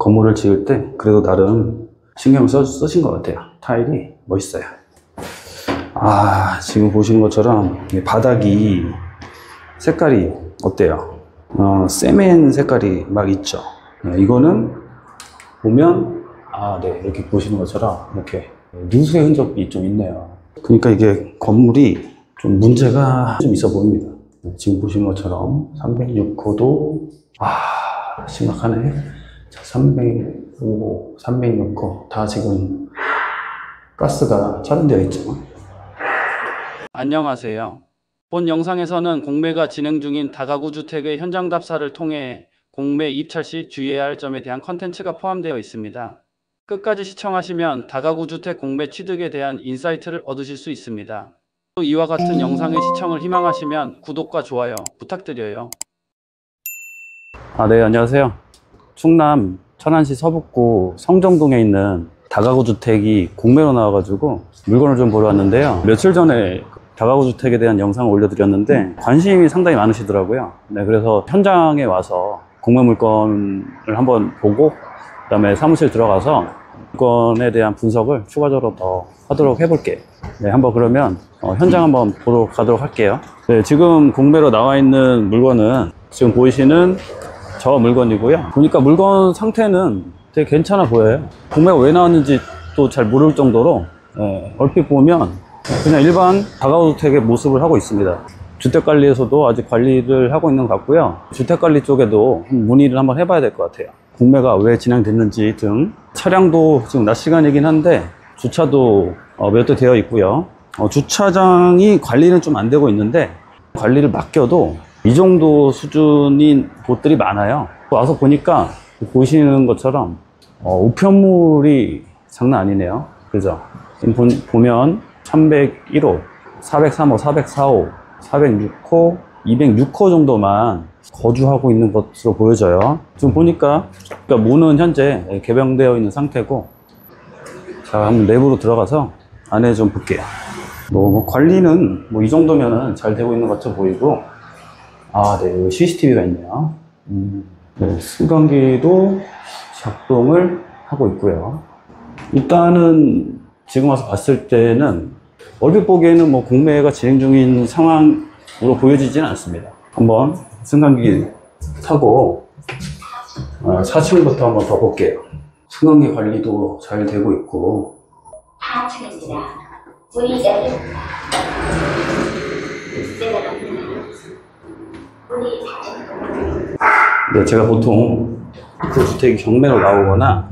건물을 지을 때 그래도 나름 신경을 쓰신 것 같아요. 타일이 멋있어요. 지금 보시는 것처럼 바닥이 색깔이 어때요? 세멘 색깔이 막 있죠. 이거는 보면 이렇게 보시는 것처럼 이렇게 누수의 흔적이 좀 있네요. 그러니까 이게 건물이 좀 문제가 좀 있어 보입니다. 지금 보시는 것처럼 306호도 심각하네. 자, 305, 306호 다 지금 가스가 차단되어 있죠. 안녕하세요. 본 영상에서는 공매가 진행 중인 다가구 주택의 현장 답사를 통해 공매 입찰 시 주의해야 할 점에 대한 컨텐츠가 포함되어 있습니다. 끝까지 시청하시면 다가구 주택 공매 취득에 대한 인사이트를 얻으실 수 있습니다. 또 이와 같은 영상의 시청을 희망하시면 구독과 좋아요 부탁드려요. 네, 안녕하세요. 충남 천안시 서북구 성정동에 있는 다가구 주택이 공매로 나와가지고 물건을 좀 보러 왔는데요. 며칠 전에 다가구 주택에 대한 영상을 올려드렸는데 관심이 상당히 많으시더라고요. 그래서 현장에 와서 공매 물건을 한번 보고 그 다음에 사무실 들어가서 물건에 대한 분석을 추가적으로 더 하도록 해볼게요. 한번 그러면 현장 한번 보러 가도록 할게요. 지금 공매로 나와 있는 물건은 지금 보이시는 저 물건이고요. 보니까 물건 상태는 되게 괜찮아 보여요. 공매가 왜 나왔는지 또 잘 모를 정도로 얼핏 보면 그냥 일반 다가구 주택의 모습을 하고 있습니다. 주택관리에서도 아직 관리를 하고 있는 것 같고요. 주택관리 쪽에도 문의를 한번 해봐야 될 것 같아요. 공매가 왜 진행됐는지 등. 차량도 지금 낮 시간이긴 한데 주차도 몇 대 되어 있고요. 주차장이 관리는 좀 안 되고 있는데 관리를 맡겨도 이 정도 수준인 곳들이 많아요. 와서 보니까 보시는 것처럼 우편물이 장난 아니네요. 그죠? 지금 보면 1101호, 403호, 404호, 406호, 206호 정도만 거주하고 있는 것으로 보여져요. 지금 보니까 문은 현재 개방되어 있는 상태고, 자, 한번 내부로 들어가서 안에 좀 볼게요. 관리는 이 정도면은 잘 되고 있는 것처럼 보이고, 여기 CCTV가 있네요. 승강기도 작동을 하고 있고요. 일단은 지금 와서 봤을 때는 얼핏 보기에는 공매가 진행 중인 상황으로 보여지지는 않습니다. 한번 승강기 타고 4층부터 한번 더 볼게요. 승강기 관리도 잘 되고 있고. 4층입니다. 문이 열립니다. 문이 닫힙니다. 제가 보통 그 주택이 경매로 나오거나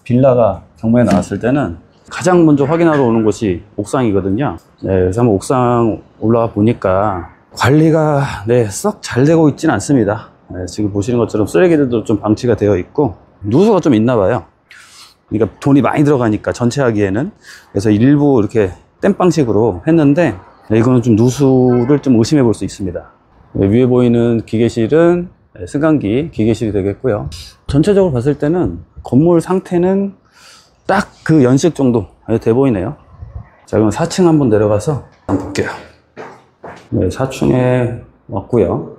빌라가 경매에 나왔을 때는 가장 먼저 확인하러 오는 곳이 옥상이거든요. 그래서 한번 옥상 올라와 보니까 관리가 썩 잘 되고 있지는 않습니다. 지금 보시는 것처럼 쓰레기들도 좀 방치가 되어 있고 누수가 좀 있나 봐요. 그러니까 돈이 많이 들어가니까 전체 하기에는. 그래서 일부 이렇게 땜방식으로 했는데 이거는 좀 누수를 좀 의심해 볼 수 있습니다. 위에 보이는 기계실은 승강기 기계실이 되겠고요. 전체적으로 봤을 때는 건물 상태는 딱 그 연식 정도 돼 보이네요. 자, 그럼 4층 한번 내려가서 한번 볼게요. 4층에 왔고요.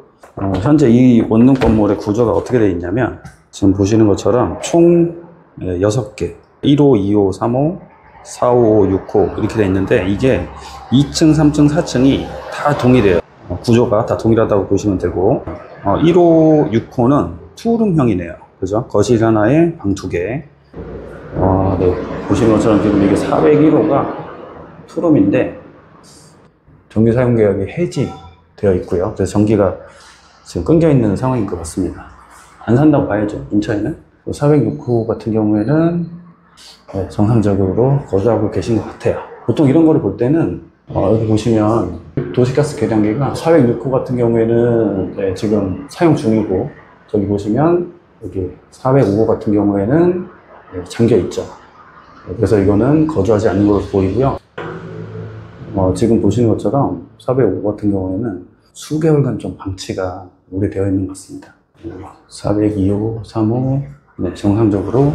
현재 이 원룸 건물의 구조가 어떻게 되어 있냐면 지금 보시는 것처럼 총 6개 1호, 2호, 3호, 4호, 6호 이렇게 되어 있는데 이게 2층, 3층, 4층이 다 동일해요. 구조가 다 동일하다고 보시면 되고 1호, 6호는 투룸형이네요. 그죠? 거실 하나에 방 2개. 보시는 것처럼 지금 이게 401호가 투룸인데 전기 사용 계약이 해지되어 있고요. 그래서 전기가 지금 끊겨 있는 상황인 것 같습니다. 안 산다고 봐야죠. 인천에는. 406호 같은 경우에는 정상적으로 거주하고 계신 것 같아요. 보통 이런 거를 볼 때는 여기 보시면 도시가스 계량기가 406호 같은 경우에는 지금 사용 중이고, 저기 보시면 여기 405호 같은 경우에는 잠겨 있죠. 그래서 이거는 거주하지 않는 것으로 보이고요. 지금 보시는 것처럼 405호 같은 경우에는 수개월간 좀 방치가 오래되어 있는 것 같습니다. 402호, 3호 정상적으로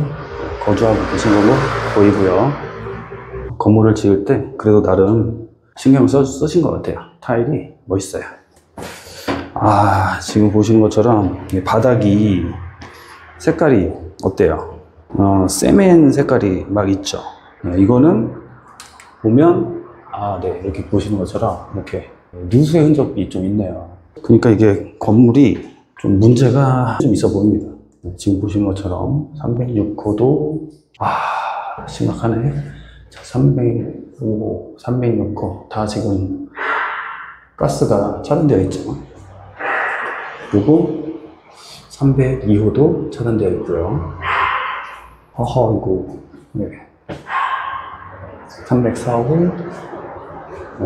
거주하고 계신 걸로 보이고요. 건물을 지을 때 그래도 나름 신경을 쓰신 것 같아요. 타일이 멋있어요. 지금 보시는 것처럼 바닥이 색깔이 어때요? 세멘 색깔이 막 있죠. 이거는 보면 네, 이렇게 보시는 것처럼 이렇게 누수의 흔적이 좀 있네요. 그러니까 이게 건물이 좀 문제가 좀 있어 보입니다. 지금 보시는 것처럼 306호도 심각하네. 자, 305호, 306호 다 지금 가스가 차단되어 있죠. 그리고 302호도 차단되어 있고요. 이거 네. 304호,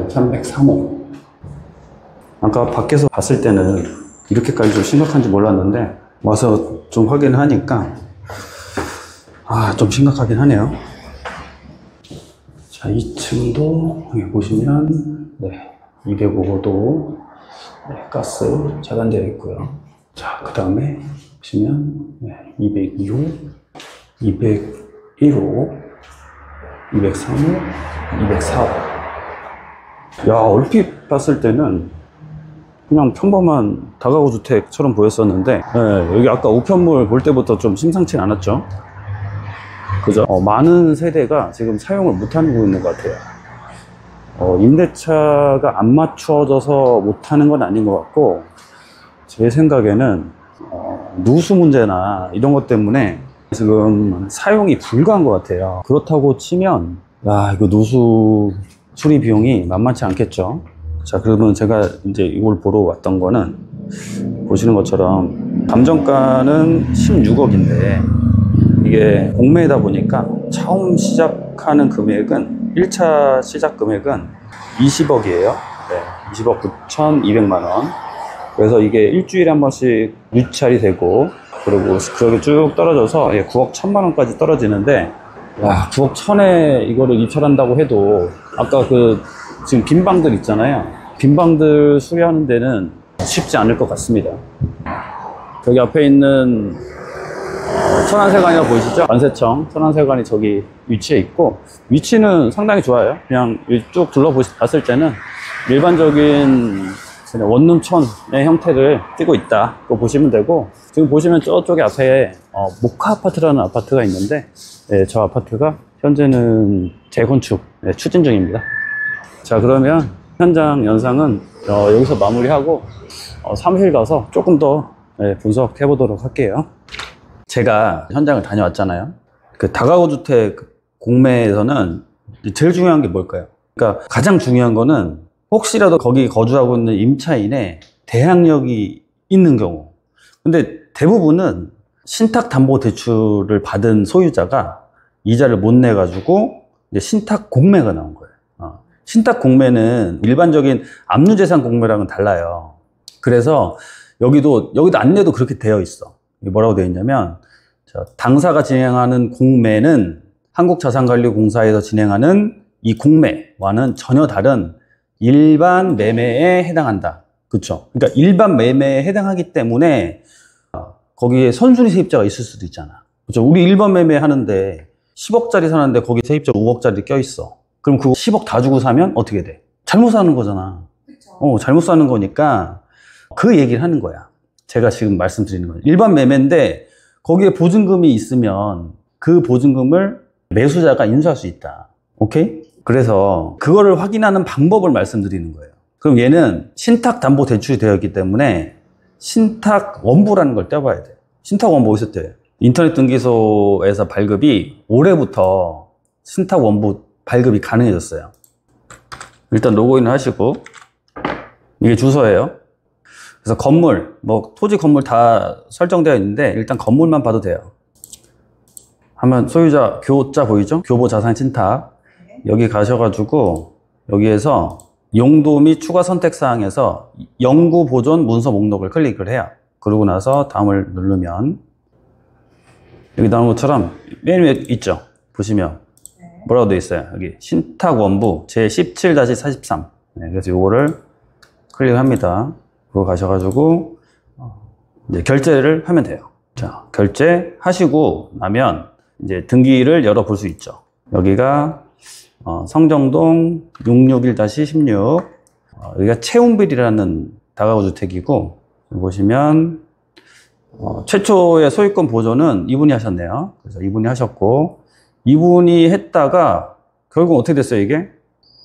303호. 아까 밖에서 봤을 때는 이렇게까지 좀 심각한지 몰랐는데 와서 좀 확인을 하니까 좀 심각하긴 하네요. 자, 2층도 여기 보시면 205호도 가스 차단되어 있고요. 자, 그 다음에 보시면 202호, 201호, 203호, 204호. 얼핏 봤을 때는 그냥 평범한 다가구 주택처럼 보였었는데 여기 아까 우편물 볼 때부터 좀 심상치 않았죠. 그죠? 많은 세대가 지금 사용을 못하고 있는 것 같아요. 임대차가 안 맞춰져서 못하는 건 아닌 것 같고, 제 생각에는 누수 문제나 이런 것 때문에 지금 사용이 불가한 것 같아요. 그렇다고 치면 이거 누수 수리 비용이 만만치 않겠죠. 자, 그러면 제가 이제 이걸 보러 왔던 거는 보시는 것처럼 감정가는 16억인데 이게 공매다 보니까 처음 시작하는 금액은 1차 시작 금액은 20억이에요. 20억 9,200만 원. 그래서 이게 일주일에 한 번씩 유찰이 되고, 그리고 그렇게 쭉 떨어져서 9억 1,000만 원까지 떨어지는데, 9억 1,000에 이거를 유찰한다고 해도 아까 지금 빈 방들 있잖아요. 빈 방들 수리하는 데는 쉽지 않을 것 같습니다. 여기 앞에 있는 천안세관이라고 보이시죠? 관세청 천안세관이 저기 위치해 있고, 위치는 상당히 좋아요. 그냥 쭉 둘러봤을 때는 일반적인 원룸촌의 형태를 띠고 있다, 그거 보시면 되고, 지금 보시면 저쪽에 앞에 모카 아파트라는 아파트가 있는데, 저 아파트가 현재는 재건축 추진 중입니다. 자, 그러면 현장 영상은 여기서 마무리하고 사무실 가서 조금 더 분석해 보도록 할게요. 제가 현장을 다녀왔잖아요. 그 다가구 주택 공매에서는 제일 중요한 게 뭘까요? 그러니까 가장 중요한 거는 혹시라도 거기 거주하고 있는 임차인의 대항력이 있는 경우. 근데 대부분은 신탁담보대출을 받은 소유자가 이자를 못 내가지고 이제 신탁 공매가 나온 거예요. 신탁 공매는 일반적인 압류재산 공매랑은 달라요. 그래서 여기도 안내도 그렇게 되어 있어. 뭐라고 되어 있냐면, 당사가 진행하는 공매는 한국자산관리공사에서 진행하는 이 공매와는 전혀 다른 일반 매매에 해당한다. 그렇죠? 그러니까 일반 매매에 해당하기 때문에 거기에 선순위 세입자가 있을 수도 있잖아. 그렇죠? 우리 일반 매매 하는데 10억짜리 사는데 거기 세입자 5억짜리 껴있어. 그럼 그거 10억 다 주고 사면 어떻게 돼? 잘못 사는 거잖아. 그쵸? 잘못 사는 거니까 그 얘기를 하는 거야. 제가 지금 말씀드리는 거예요. 일반 매매인데 거기에 보증금이 있으면 그 보증금을 매수자가 인수할 수 있다. 오케이? 그래서 그거를 확인하는 방법을 말씀드리는 거예요. 그럼 얘는 신탁담보대출이 되어 있기 때문에 신탁원부라는 걸 떼봐야 돼. 신탁원부 어디서 떼? 인터넷 등기소에서 발급이 올해부터 신탁원부 발급이 가능해졌어요. 일단 로그인을 하시고, 이게 주소예요. 그래서 건물, 토지 건물 다 설정되어 있는데 일단 건물만 봐도 돼요. 하면 소유자 교자 보이죠? 교보 자산 신탁. 여기 가셔가지고 여기에서 용도 및 추가 선택 사항에서 영구 보존 문서 목록을 클릭을 해요. 그러고 나서 다음을 누르면 여기 나온 것처럼 맨 위에 있죠? 보시면 뭐라고 되어 있어요? 여기 신탁원부 제17-43. 그래서 이거를 클릭합니다. 그거 가셔가지고 이제 결제를 하면 돼요. 자, 결제하시고 나면 이제 등기를 열어볼 수 있죠. 여기가 성정동 661-16, 여기가 채움빌이라는 다가구 주택이고, 보시면 최초의 소유권 보존은 이분이 하셨네요. 그래서 이분이 하셨고, 이분이 했다가 결국 어떻게 됐어요, 이게?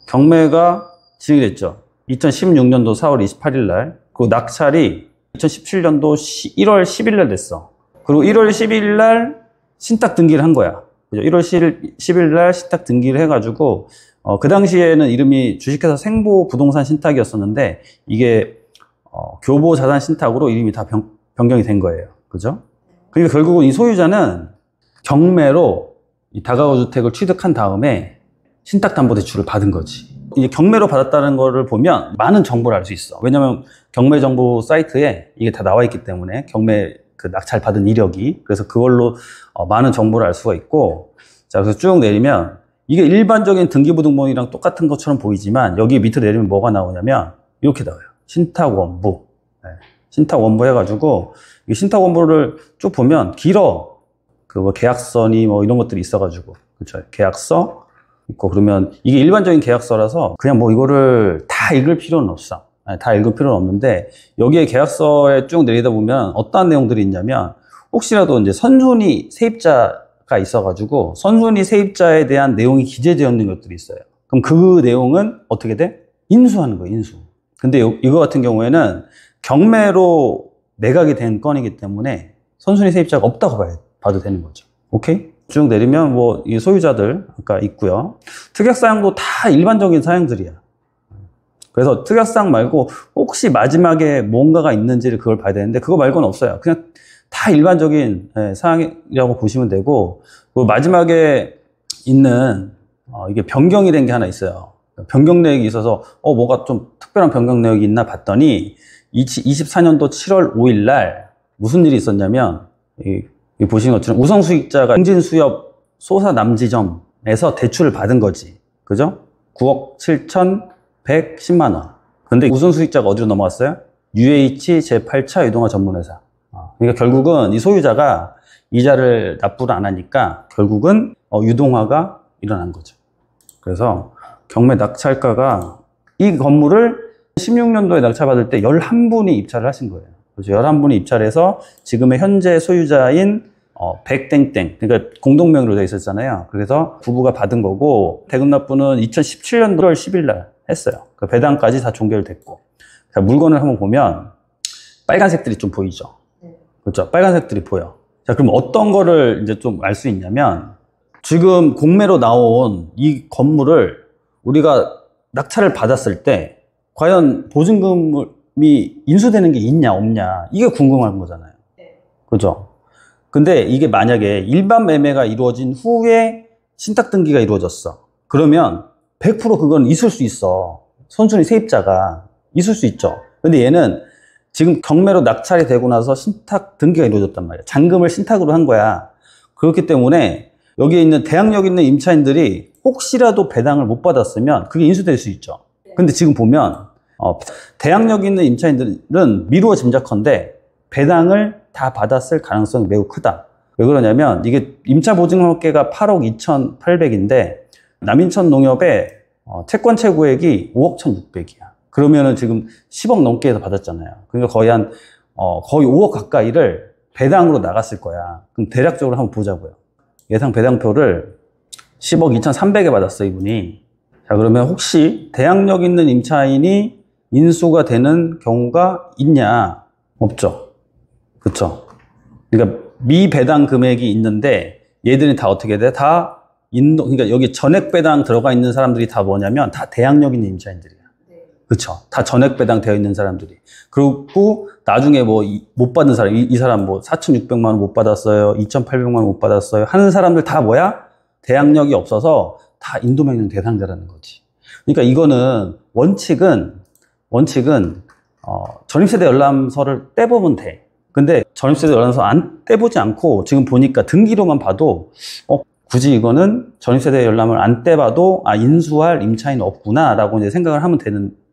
경매가 진행이 됐죠. 2016년도 4월 28일 날. 그리고 낙찰이 2017년도 1월 10일 날 됐어. 그리고 1월 10일 날 신탁 등기를 한 거야. 그죠? 1월 10일 날 신탁 등기를 해가지고, 그 당시에는 이름이 주식회사 생보 부동산 신탁이었었는데, 이게, 교보 자산 신탁으로 이름이 다 변경이 된 거예요. 그죠? 그러니까 결국은 이 소유자는 경매로 이 다가구 주택을 취득한 다음에 신탁담보대출을 받은 거지. 이제 경매로 받았다는 거를 보면 많은 정보를 알 수 있어. 왜냐면 경매 정보 사이트에 이게 다 나와 있기 때문에 경매 그 낙찰 받은 이력이. 그래서 그걸로 많은 정보를 알 수가 있고. 자, 그래서 쭉 내리면 이게 일반적인 등기부등본이랑 똑같은 것처럼 보이지만 여기 밑으로 내리면 뭐가 나오냐면 이렇게 나와요. 신탁원부. 네. 신탁원부 해가지고 이 신탁원부를 쭉 보면 길어. 그 뭐 계약서니 뭐 이런 것들이 있어가지고. 그렇죠. 계약서 있고 그러면 이게 일반적인 계약서라서 그냥 뭐 이거를 다 읽을 필요는 없어. 다 읽을 필요는 없는데 여기에 계약서에 쭉 내리다 보면 어떠한 내용들이 있냐면 혹시라도 이제 선순위 세입자가 있어가지고 선순위 세입자에 대한 내용이 기재되어 있는 것들이 있어요. 그럼 그 내용은 어떻게 돼? 인수하는 거예요, 인수. 근데 이거 같은 경우에는 경매로 매각이 된 건이기 때문에 선순위 세입자가 없다고 봐도 되는 거죠. 오케이? 쭉 내리면 뭐 이 소유자들 아까 있고요. 특약사항도 다 일반적인 사항들이야. 그래서 특약사항 말고 혹시 마지막에 뭔가가 있는지를 그걸 봐야 되는데 그거 말고는 없어요. 그냥 다 일반적인 사항이라고 보시면 되고 그 마지막에 있는 이게 변경이 된 게 하나 있어요. 변경 내역이 있어서 뭐가 좀 특별한 변경 내역이 있나 봤더니 24년도 7월 5일 날 무슨 일이 있었냐면 이 보시는 것처럼 우선수익자가 공진수협 소사남지점에서 대출을 받은 거지. 그죠? 9억 7,110만 원. 근데 우선수익자가 어디로 넘어갔어요? UH 제8차 유동화 전문회사. 그러니까 결국은 이 소유자가 이자를 납부를 안 하니까 결국은 유동화가 일어난 거죠. 그래서 경매 낙찰가가 이 건물을 16년도에 낙찰받을 때 11분이 입찰을 하신 거예요. 그래서 11분이 입찰해서 지금의 현재 소유자인 백땡땡, 그러니까 공동명의로 되어 있었잖아요. 그래서 부부가 받은 거고 대금 납부는 2017년 1월 10일 날 했어요. 그 배당까지 다 종결됐고. 자, 물건을 한번 보면 빨간색들이 좀 보이죠. 그렇죠? 빨간색들이 보여. 자, 그럼 어떤 거를 이제 좀 알 수 있냐면 지금 공매로 나온 이 건물을 우리가 낙찰을 받았을 때 과연 보증금이 인수되는 게 있냐 없냐 이게 궁금한 거잖아요. 그죠? 근데 이게 만약에 일반 매매가 이루어진 후에 신탁 등기가 이루어졌어. 그러면 100% 그건 있을 수 있어. 선순위 세입자가 있을 수 있죠. 근데 얘는 지금 경매로 낙찰이 되고 나서 신탁 등기가 이루어졌단 말이야. 잔금을 신탁으로 한 거야. 그렇기 때문에 여기에 있는 대항력 있는 임차인들이 혹시라도 배당을 못 받았으면 그게 인수될 수 있죠. 근데 지금 보면 대항력 있는 임차인들은 미루어 짐작컨대 배당을 다 받았을 가능성이 매우 크다. 왜 그러냐면 이게 임차보증업계가 8억 2,800인데 남인천 농협의 채권 채구액이 5억 1,600이야. 그러면은 지금 10억 넘게 해서 받았잖아요. 그러니까 거의 5억 가까이를 배당으로 나갔을 거야. 그럼 대략적으로 한번 보자고요. 예상 배당표를 10억 2,300에 받았어, 이분이. 자, 그러면 혹시 대항력 있는 임차인이 인수가 되는 경우가 있냐? 없죠. 그쵸? 그러니까 미배당 금액이 있는데 얘들이 다 어떻게 돼? 그러니까 여기 전액 배당 들어가 있는 사람들이 다 뭐냐면 다 대항력 있는 임차인들이야. 그쵸? 다 전액 배당 되어 있는 사람들이. 그리고 나중에 뭐 못 받은 사람, 이 사람 뭐 4,600만 원 못 받았어요. 2,800만 원 못 받았어요. 하는 사람들 다 뭐야? 대항력이 없어서 다 인도명령 대상자라는 거지. 그러니까 이거는 원칙은 전입세대 열람서를 떼보면 돼. 근데 전입세대 열람서 안 떼보지 않고 지금 보니까 등기로만 봐도 굳이 이거는 전입세대 열람을 안 떼봐도 인수할 임차인은 없구나 라고 이제 생각을 하면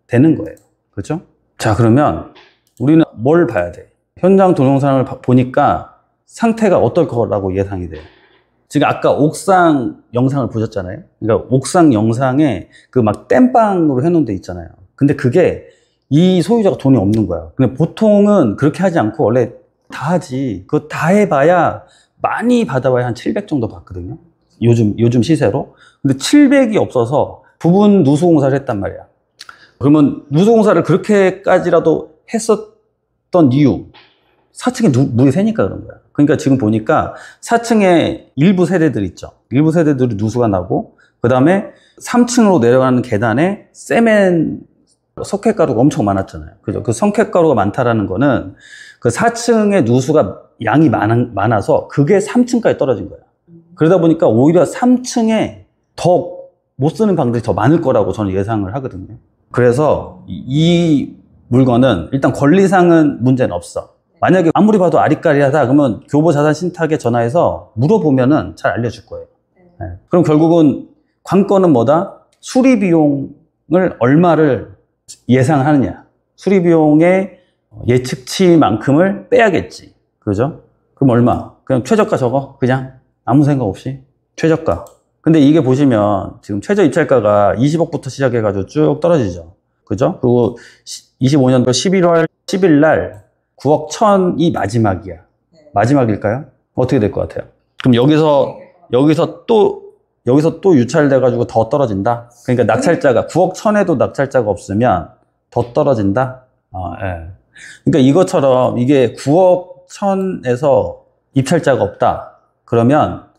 되는 거예요. 그렇죠? 자, 그러면 우리는 뭘 봐야 돼? 현장 동영상을 보니까 상태가 어떨 거라고 예상이 돼요. 지금 아까 옥상 영상을 보셨잖아요. 그러니까 옥상 영상에 그 막 땜빵으로 해놓은 데 있잖아요. 근데 그게 이 소유자가 돈이 없는 거야. 근데 보통은 그렇게 하지 않고 원래 다 하지. 그거 다 해봐야 많이 받아봐야 한 700 정도 받거든요. 요즘 시세로. 근데 700이 없어서 부분 누수공사를 했단 말이야. 그러면 누수공사를 그렇게까지라도 했었던 이유, 4층에 물이 새니까 그런 거야. 그러니까 지금 보니까 4층에 일부 세대들 있죠. 일부 세대들이 누수가 나고, 그 다음에 3층으로 내려가는 계단에 세멘 석회가루가 엄청 많았잖아요. 그죠? 그 석회가루가 많다라는 거는 그 4층에 누수가 양이 많아서 그게 3층까지 떨어진 거야. 그러다 보니까 오히려 3층에 더 못 쓰는 방들이 더 많을 거라고 저는 예상을 하거든요. 그래서 이 물건은 일단 권리상은 문제는 없어. 만약에 아무리 봐도 아리까리하다 그러면 교보자산신탁에 전화해서 물어보면은 잘 알려줄 거예요. 네. 그럼 결국은 관건은 뭐다? 수리비용을 얼마를 예상하느냐. 수리비용의 예측치만큼을 빼야겠지. 그죠? 그럼 얼마? 그냥 최저가 적어? 그냥 아무 생각 없이 최저가. 근데 이게 보시면 지금 최저 입찰가가 20억부터 시작해가지고 쭉 떨어지죠. 그죠? 그리고 25년도 11월 10일 날 9억 1000이 마지막이야. 마지막일까요? 어떻게 될 것 같아요? 그럼 여기서 또 유찰돼가지고 더 떨어진다? 그러니까 낙찰자가 9억 1000에도 낙찰자가 없으면 더 떨어진다? 예. 그러니까 이것처럼 이게 9억 1000에서 입찰자가 없다. 그러면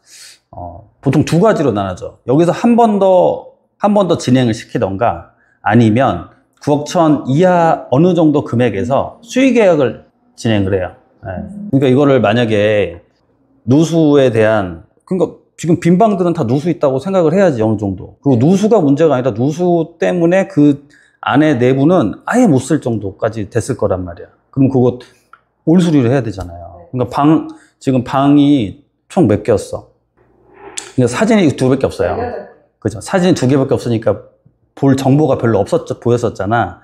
보통 두 가지로 나눠져. 여기서 한 번 더 진행을 시키던가 아니면 9억 1000 이하 어느 정도 금액에서 수의 계약을 진행을 해요. 예. 그러니까 이거를 만약에 누수에 대한, 그러니까 지금 빈 방들은 다 누수 있다고 생각을 해야지 어느 정도. 그리고 누수가 문제가 아니라 누수 때문에 그 안에 내부는 아예 못 쓸 정도까지 됐을 거란 말이야. 그럼 그거 올 수리를 해야 되잖아요. 그러니까 지금 방이 총 몇 개였어? 그러니까 사진이 2개밖에 없어요. 그죠? 사진이 2개밖에 없으니까 볼 정보가 별로 보였었잖아.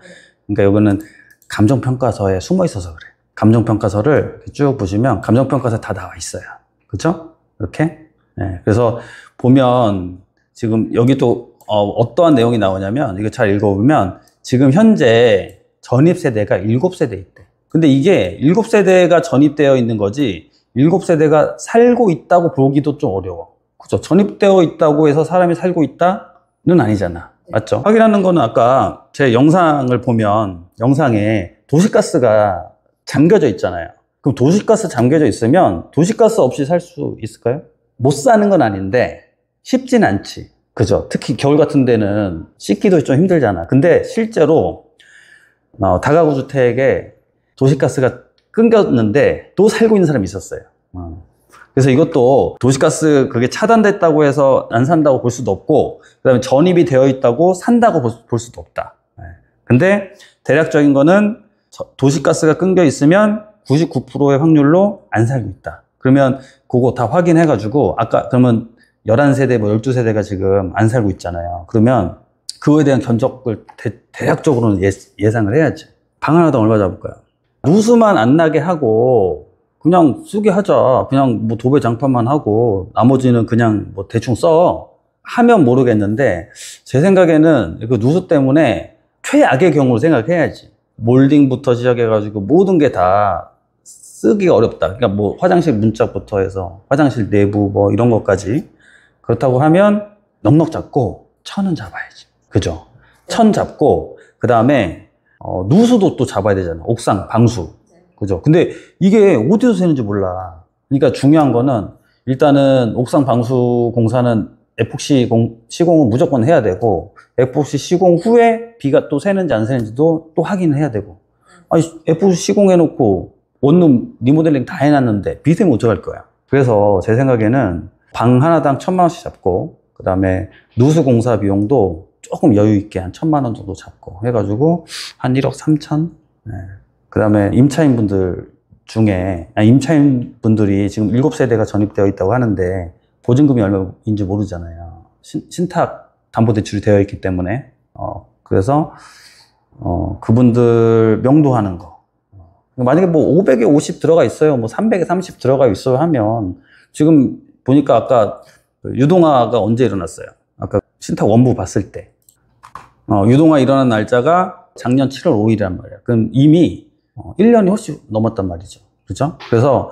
그러니까 이거는 감정평가서에 숨어 있어서 그래. 감정평가서를 쭉 보시면 감정평가서에 다 나와 있어요. 그죠? 이렇게. 네. 그래서 보면 지금 여기 또 어떠한 내용이 나오냐면 이거 잘 읽어보면 지금 현재 전입세대가 7세대 있대. 근데 이게 7세대가 전입되어 있는 거지 7세대가 살고 있다고 보기도 좀 어려워. 그죠? 전입되어 있다고 해서 사람이 살고 있다는 아니잖아. 맞죠? 확인하는 거는 아까 제 영상을 보면 영상에 도시가스가 잠겨져 있잖아요. 그럼 도시가스 잠겨져 있으면 도시가스 없이 살 수 있을까요? 못 사는 건 아닌데 쉽진 않지. 그죠? 특히 겨울 같은 데는 씻기도 좀 힘들잖아. 근데 실제로 다가구 주택에 도시가스가 끊겼는데 또 살고 있는 사람이 있었어요. 그래서 이것도 도시가스 그게 차단됐다고 해서 안 산다고 볼 수도 없고, 그 다음에 전입이 되어 있다고 산다고 볼 수도 없다. 근데 대략적인 거는 도시가스가 끊겨 있으면 99%의 확률로 안 살고 있다. 그러면 그거 다 확인해가지고, 아까 그러면 11세대, 뭐 12세대가 지금 안 살고 있잖아요. 그러면 그거에 대한 견적을 대략적으로는 예상을 해야지. 방 하나당 얼마 잡을까요? 누수만 안 나게 하고, 그냥 쓰게 하자. 그냥 뭐 도배 장판만 하고 나머지는 그냥 뭐 대충 써. 하면 모르겠는데 제 생각에는 그 누수 때문에 최악의 경우로 생각해야지. 몰딩부터 시작해가지고 모든 게 다 쓰기가 어렵다. 그러니까 뭐 화장실 문짝부터 해서 화장실 내부 뭐 이런 것까지. 그렇다고 하면 넉넉 잡고 1000은 잡아야지. 그죠? 1000 잡고 그 다음에 누수도 또 잡아야 되잖아. 옥상 방수. 그죠? 근데 이게 어디서 새는지 몰라. 그러니까 중요한 거는 일단은 옥상 방수 공사는 에폭시 시공은 무조건 해야 되고, 에폭시 시공 후에 비가 또 새는지 안 새는지도 또 확인을 해야 되고. 아니, 에폭시 시공해놓고 원룸 리모델링 다 해놨는데 비 새면 어떡할 거야? 그래서 제 생각에는 방 하나당 1000만 원씩 잡고, 그 다음에 누수 공사 비용도 조금 여유 있게 한 1000만 원 정도 잡고 해가지고 한 1억 3천? 네. 그 다음에 임차인분들 중에, 임차인분들이 지금 7세대가 전입되어 있다고 하는데 보증금이 얼마인지 모르잖아요. 신탁 담보대출이 되어 있기 때문에. 그래서 그분들 명도하는 거. 만약에 뭐 500에 50 들어가 있어요. 뭐 300에 30 들어가 있어요 하면, 지금 보니까 아까 유동화가 언제 일어났어요? 아까 신탁 원부 봤을 때. 유동화 일어난 날짜가 작년 7월 5일이란 말이야. 그럼 이미 1년이 훨씬 넘었단 말이죠. 그죠? 그래서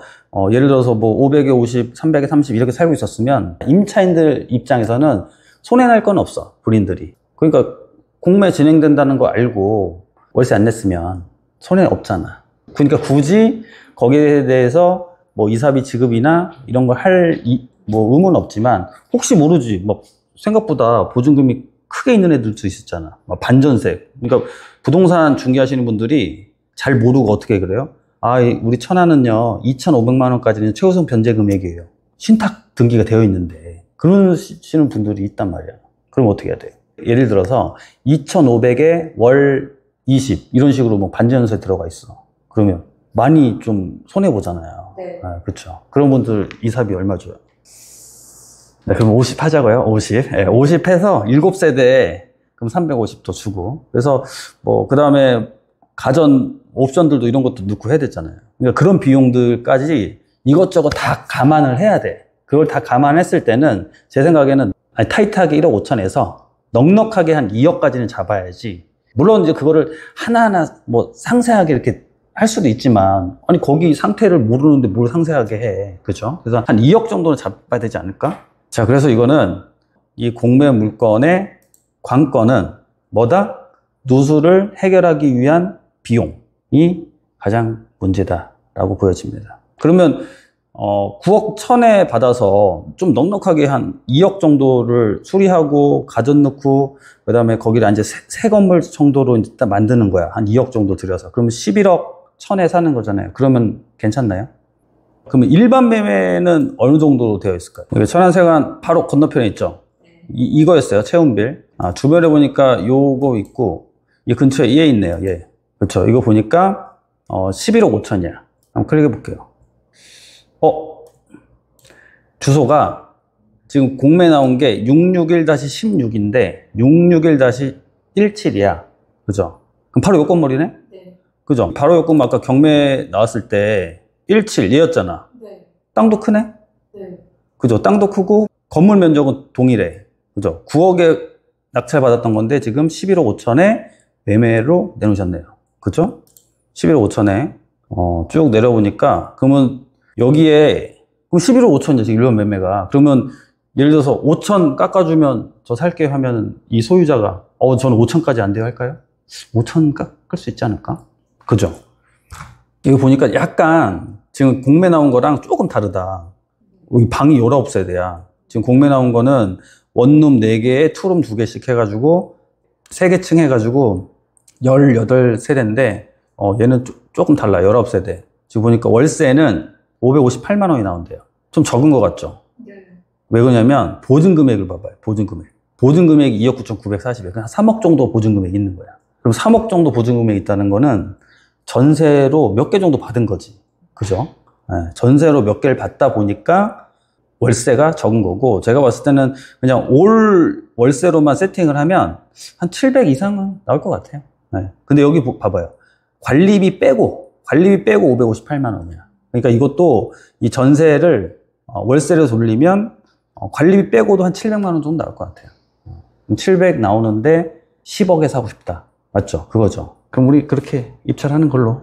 예를 들어서 뭐 500에 50, 300에 30 이렇게 살고 있었으면 임차인들 입장에서는 손해날 건 없어, 본인들이. 그러니까 공매 진행된다는 거 알고 월세 안 냈으면 손해 없잖아. 그러니까 굳이 거기에 대해서 뭐 이사비 지급이나 이런 걸 할 뭐 의무는 없지만 혹시 모르지 뭐 생각보다 보증금이 크게 있는 애들도 있었잖아. 막 반전세. 그러니까 부동산 중개하시는 분들이 잘 모르고 어떻게 그래요? 우리 천안은요 2,500만 원까지는 최우선 변제 금액이에요. 신탁 등기가 되어 있는데 그러시는 분들이 있단 말이야. 그럼 어떻게 해야 돼요? 예를 들어서 2,500에 월 20 이런 식으로 뭐 반전세 들어가 있어. 그러면 많이 좀 손해 보잖아요. 네. 그렇죠. 그런 분들 이사비 얼마 줘요? 네, 그럼 50 하자고요. 50. 네, 50 해서 7세대에 그럼 350 더 주고. 그래서 뭐 그다음에 가전 옵션들도 이런 것도 넣고 해야 되잖아요. 그러니까 그런 비용들까지 이것저것 다 감안을 해야 돼. 그걸 다 감안했을 때는 제 생각에는 타이트하게 1억 5천에서 넉넉하게 한 2억까지는 잡아야지. 물론 이제 그거를 하나하나 뭐 상세하게 이렇게 할 수도 있지만 아니 거기 상태를 모르는데 뭘 상세하게 해. 그죠? 그래서 한 2억 정도는 잡아야 되지 않을까? 자, 그래서 이거는 이 공매 물건의 관건은 뭐다? 누수를 해결하기 위한 비용이 가장 문제다라고 보여집니다. 그러면 9억 1천에 받아서 좀 넉넉하게 한 2억 정도를 수리하고 가전 넣고 그다음에 거기를 이제 새 건물 정도로 일단 만드는 거야. 한 2억 정도 들여서. 그러면 11억 1천에 사는 거잖아요. 그러면 괜찮나요? 그러면 일반 매매는 어느 정도로 되어 있을까요? 여기 천안세관 바로 건너편에 있죠. 이거였어요. 채운빌. 주변에 보니까 요거 있고 이 근처에 얘 있네요. 얘. 그렇죠. 이거 보니까 11억 5천이야. 한번 클릭해 볼게요. 주소가 지금 공매 나온 게 661-16인데 661-17이야. 그죠? 그럼 바로 요 건물이네? 네. 그죠? 바로 요 건물 아까 경매 나왔을 때 17 얘였잖아. 네. 땅도 크네? 네. 그죠? 땅도 크고 건물 면적은 동일해. 그죠? 9억에 낙찰 받았던 건데 지금 11억 5천에 매매로 내놓으셨네요. 그죠? 11억 5천에 쭉 내려보니까 그러면 여기에 그럼 11억 5천이죠. 일반 매매가. 그러면 예를 들어서 5천 깎아주면 저 살게요 하면 이 소유자가 저는 5천까지 안 돼요 할까요? 5천 깎을 수 있지 않을까? 그죠? 이거 보니까 약간 지금 공매 나온 거랑 조금 다르다. 여기 방이 19세대야. 지금 공매 나온 거는 원룸 4개에 투룸 2개씩 해가지고 3개 층 해가지고 18세대인데 얘는 조금 달라. 19세대. 지금 보니까 월세는 558만 원이 나온대요. 좀 적은 것 같죠? 네. 왜 그러냐면 보증금액을 봐봐요. 보증금액. 보증금액이 2억 9,940에 그냥 3억 정도 보증금액이 있는 거야. 그럼 3억 정도 보증금액이 있다는 거는 전세로 몇 개 정도 받은 거지. 그죠? 네, 전세로 몇 개를 받다 보니까 월세가 적은 거고 제가 봤을 때는 그냥 올 월세로만 세팅을 하면 한 700 이상은 나올 것 같아요. 네. 근데 여기 봐봐요. 관리비 빼고 558만 원이야. 그러니까 이것도 이 전세를 월세로 돌리면 관리비 빼고도 한 700만 원 정도 나올 것 같아요. 700 나오는데 10억에 사고 싶다. 맞죠? 그거죠. 그럼 우리 그렇게 입찰하는 걸로